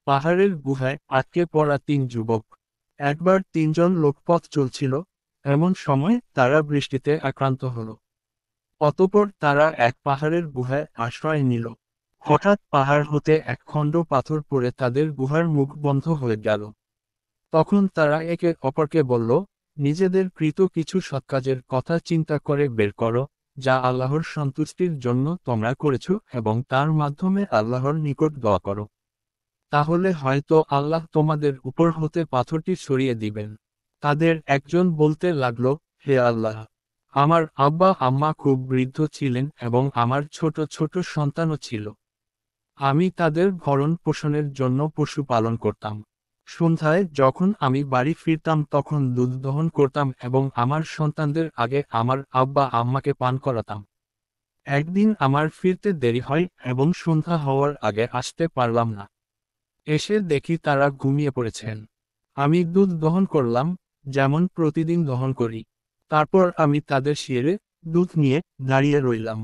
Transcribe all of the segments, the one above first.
পাহাড়ের গুহায় আটকে পড়া 3 যুবক। একবার 3জন লোক পথ চলছিল, এমন সময় তারা বৃষ্টিতে আক্রান্ত হলো। অতঃপর তারা এক পাহাড়ের গুহায় আশ্রয় নিল। হঠাৎ পাহাড় হতে এক খণ্ড পাথর পড়ে তাদের গুহার মুখ বন্ধ হয়ে গেল। তখন তারা একে অপরকে বলল, নিজেদের কৃত কিছু সৎকাজের কথা চিন্তা করে বের করো, যা আল্লাহর সন্তুষ্টির জন্য তোমরা করেছ, এবং তার মাধ্যমে আল্লাহর নিকট দোয়া করো। তাহলে হয়তো আল্লাহ তোমাদের উপর হতে পাথরটি সরিয়ে দিবেন। তাদের একজন বলতে লাগলো, হে আল্লাহ, আমার আব্বা আম্মা খুব বৃদ্ধ ছিলেন এবং আমার ছোট ছোট সন্তানও ছিল। আমি তাদের ভরণ পোষণের জন্য পশু পালন করতাম। সন্ধ্যায় যখন আমি বাড়ি ফিরতাম তখন দুধ দহন করতাম এবং আমার সন্তানদের আগে আমার আব্বা আম্মাকে পান করাতাম। একদিন আমার ফিরতে দেরি হয় এবং সন্ধ্যা হওয়ার আগে আসতে পারলাম না। এসে দেখি তারা ঘুমিয়ে পড়েছেন। আমি দুধ দহন করলাম, যেমন প্রতিদিন দহন করি। তারপর আমি তাদের শিরে দুধ নিয়ে দাঁড়িয়ে রইলাম।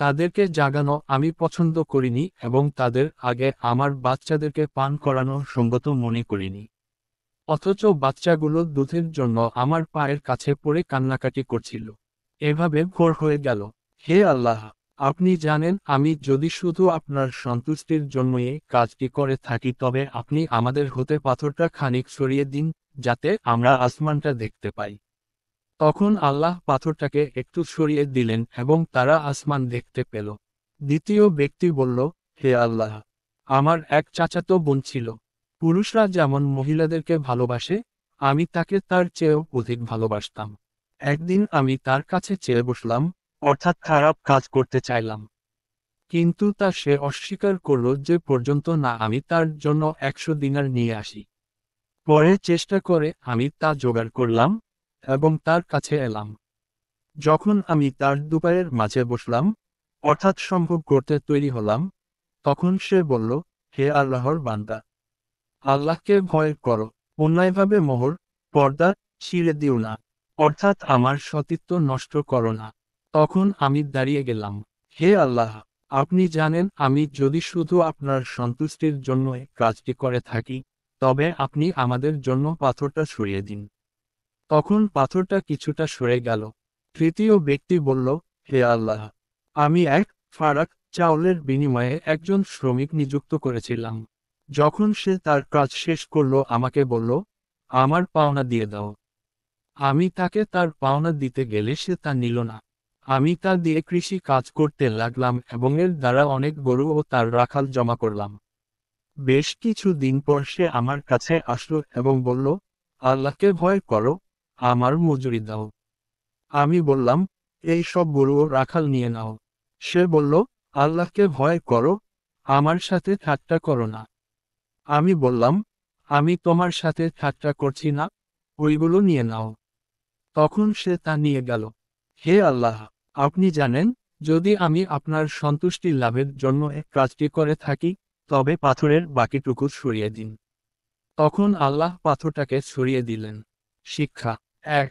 তাদেরকে জাগানো আমি পছন্দ করিনি এবং তাদের আগে আমার বাচ্চাদেরকে পান করানো সঙ্গত মনে করিনি। অথচ বাচ্চাগুলো দুধের জন্য আমার পায়ের কাছে পড়ে কান্নাকাটি করছিল। এভাবে ভোর হয়ে গেল। হে আল্লাহ, আপনি জানেন আমি যদি শুধু আপনার সন্তুষ্টির জন্য এই কাজটি করে থাকি তবে আপনি আমাদের হতে পাথরটা খানিক সরিয়ে দিন, যাতে আমরা আসমানটা দেখতে পাই। তখন আল্লাহ পাথরটাকে একটু সরিয়ে দিলেন এবং তারা আসমান দেখতে পেল। দ্বিতীয় ব্যক্তি বলল, হে আল্লাহ, আমার এক চাচাতো বোন ছিল। পুরুষরা যেমন মহিলাদেরকে ভালোবাসে, আমি তাকে তার চেয়েও অধিক ভালোবাসতাম। একদিন আমি তার কাছে চেয়ে বসলাম, অর্থাৎ খারাপ কাজ করতে চাইলাম। কিন্তু তা সে অস্বীকার করল যে পর্যন্ত না আমি তার জন্য 100 দিনার নিয়ে আসি। পরে চেষ্টা করে আমি তা জোগাড় করলাম এবং তার কাছে এলাম। যখন আমি তার দুপায়ের মাঝে বসলাম, অর্থাৎ সম্ভব করতে তৈরি হলাম, তখন সে বলল, হে আল্লাহর বান্দা, আল্লাহকে ভয় করো, অন্যায়ভাবে মোহর পর্দা ছিঁড়ে দিও না, অর্থাৎ আমার সতীত্ব নষ্ট করো না। তখন আমি দাঁড়িয়ে গেলাম। হে আল্লাহ, আপনি জানেন আমি যদি শুধু আপনার সন্তুষ্টির জন্য এই কাজটি করে থাকি, তবে আপনি আমাদের জন্য পাথরটা সরিয়ে দিন। তখন পাথরটা কিছুটা সরে গেল। তৃতীয় ব্যক্তি বলল, হে আল্লাহ, আমি এক ফারাক চাউলের বিনিময়ে একজন শ্রমিক নিযুক্ত করেছিলাম। যখন সে তার কাজ শেষ করল আমাকে বলল, আমার পাওনা দিয়ে দাও। আমি তাকে তার পাওনা দিতে গেলে সে তা নিল না। আমি তা দিয়ে কৃষি কাজ করতে লাগলাম এবং এর দ্বারা অনেক গরু ও তার রাখাল জমা করলাম। বেশ কিছু দিন পর সে আমার কাছে আসলো এবং বলল, আল্লাহকে ভয় করো, আমার মজুরি দাও। আমি বললাম, এই সব গরু ও রাখাল নিয়ে নাও। সে বলল, আল্লাহকে ভয় করো, আমার সাথে ঠাট্টা করো না। আমি বললাম, আমি তোমার সাথে ঠাট্টা করছি না, ওইগুলো নিয়ে নাও। তখন সে তা নিয়ে গেল। হে আল্লাহ, আপনি জানেন, যদি আমি আপনার সন্তুষ্টি লাভের জন্য এক কাজটি করে থাকি, তবে পাথরের বাকিটুকু সরিয়ে দিন। তখন আল্লাহ পাথরটাকে সরিয়ে দিলেন। শিক্ষা 1.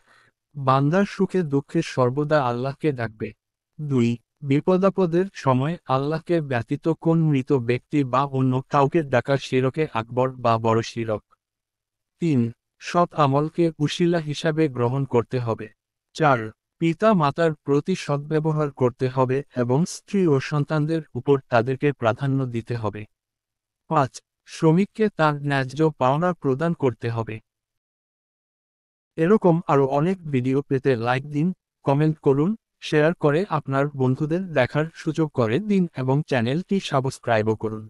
বান্দার সুখে দুঃখে সর্বদা আল্লাহকে ডাকবে। 2. বিপদাপদের সময় আল্লাহকে ব্যতীত কোন মৃত ব্যক্তি বা অন্য কাউকে ডাকা শিরকে আকবর বা বড় শিরক। 3. সৎ আমলকে উশিলা হিসাবে গ্রহণ করতে হবে। 4. পিতা মাতার প্রতি সদ্ব্যবহার করতে হবে এবং স্ত্রী ও সন্তানদের উপর তাদেরকে প্রাধান্য দিতে হবে। 5. শ্রমিককে তার ন্যায্য পাওনা প্রদান করতে হবে। এরকম আরও অনেক ভিডিও পেতে লাইক দিন, কমেন্ট করুন, শেয়ার করে আপনার বন্ধুদের দেখার সুযোগ করে দিন এবং চ্যানেলটি সাবস্ক্রাইবও করুন।